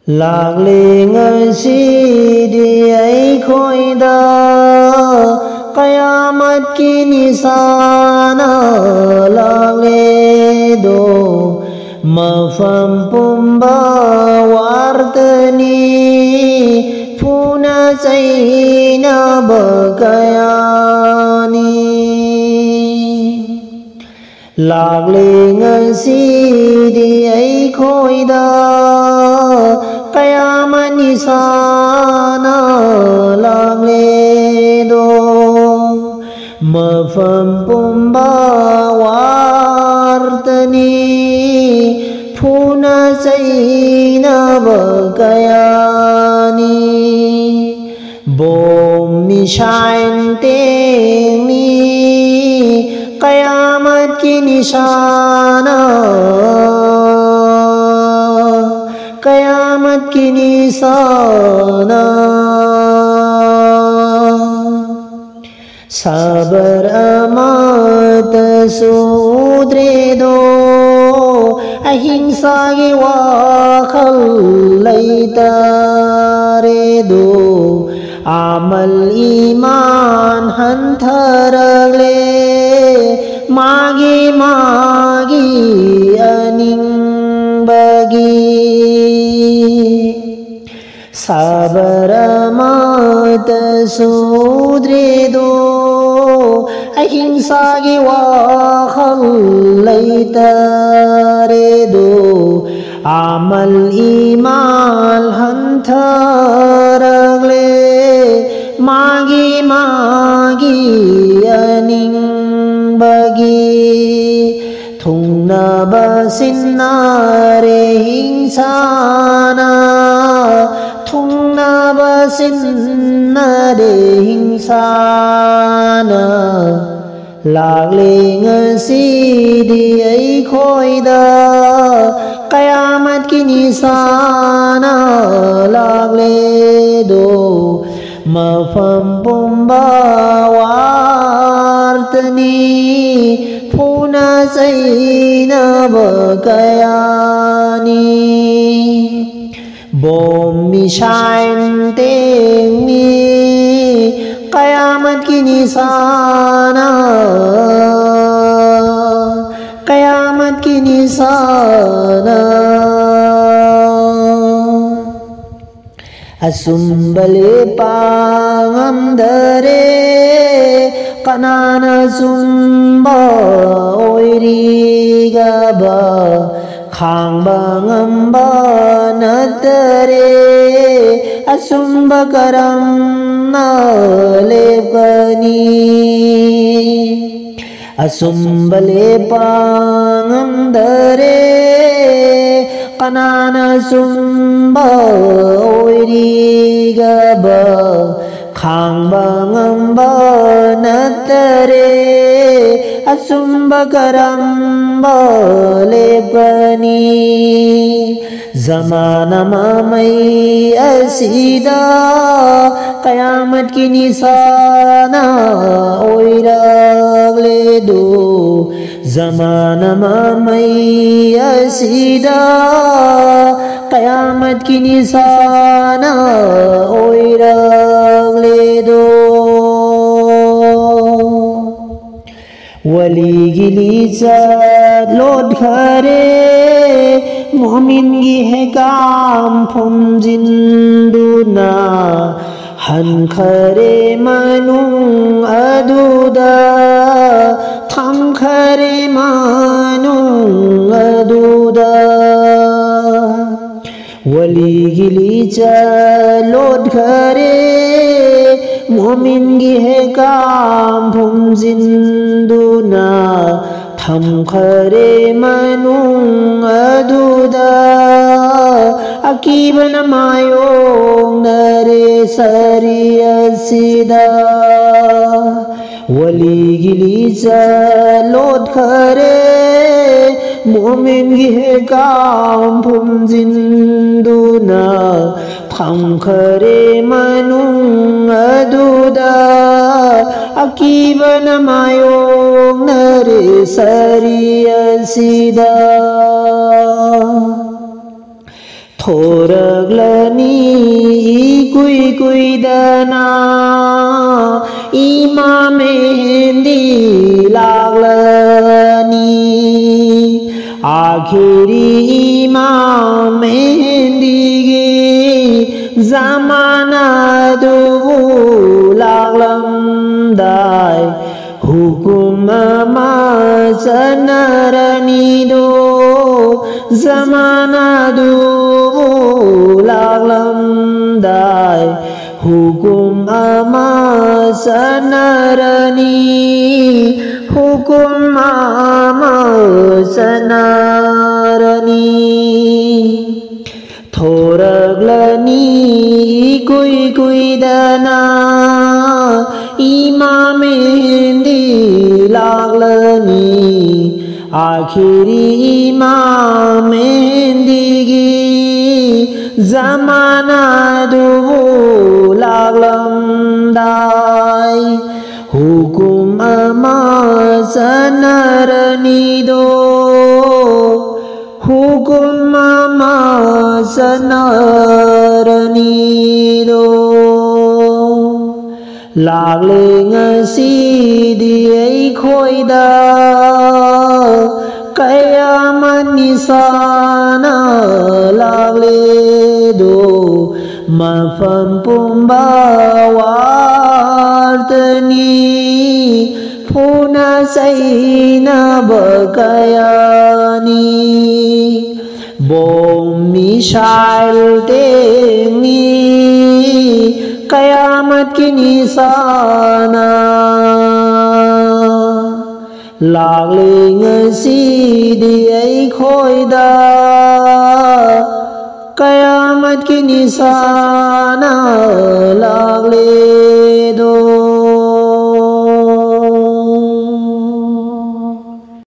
lạc lì ngân si đi ấy khôi đa Qayamat kini sana lạc lì do Mafam pumba wartani Puna sayna bakayani lạc lì ngân si đi ấy khôi đa Qayamat ni sana lạc lì do Mafam pumba wartani Puna sayna bakayani Bom mi shine teng ni Qayamat ki nishana Qayamat ki nisana Sabar amat sudre do Ahimsa ki wakhal laytare do Amal iman hantharagle Magi magi aning bagi Sabar amat sudre do Ahimsa ki wakhal laytare do Amal iman hantharagle Magi magi aning bagi Thungna basinna re hingsana Thungna basinna re hingsana lạc lì ngân si đi ấy khôi đa Qayamat ki nisana lạc lì do Mafam pumba wartani Puna sayna bakayani Bom mi shine teng mi Qayamat ki nisana Qayamat ki nisana Asumbale pangamdare Kanana sumba oiri gaba Khang bangamba natare Asumba karam na lepani Asumbale pangamdare Kanana sumba oiri gaba Khang bangamba natare Asumba karamba lepani Zamana mamai asida Qayamat ki nisana oiragle do Zamana mamai asida Qayamat ki nisana oiragle do Wali gilizat lod khare Mu'min gi hai kam phum jinduna Han khare manung aduda Tham khare manung aduda Wali gilizat lod khare Mu'min gi hai kam phum jinduna Tham khare manung aduda Akiban mayong nare sariyasida Wali giliza lod khare Mu'min gi hai kam phum jinduna Tham khare manung aduda Akiban mayong nare sariyasida thổ rực lơ ni quy quy đa na imam di lạc lơ ni akhiri imam di gi zamana du lạc lâm đại hukum ma sanarani do zamana du lạc lâm đại hukum ma sanarani hukum ma sanarani thổ rực lơ ni quy quy đa na imam di lạc lơ ni akhiri imam di gi zamana du lạc lâm đại hukum ma sanarani do hukum ma sanarani do lạc lên si đi ấy khôi đa cái amani sana lạc lê do mà phẩm pum ba wartani puna sayna bakayani bom mishail tengi क़यामत की निशाना लाग लेंगे सीधी ऐ खोइदा क़यामत की निशाना लाग ले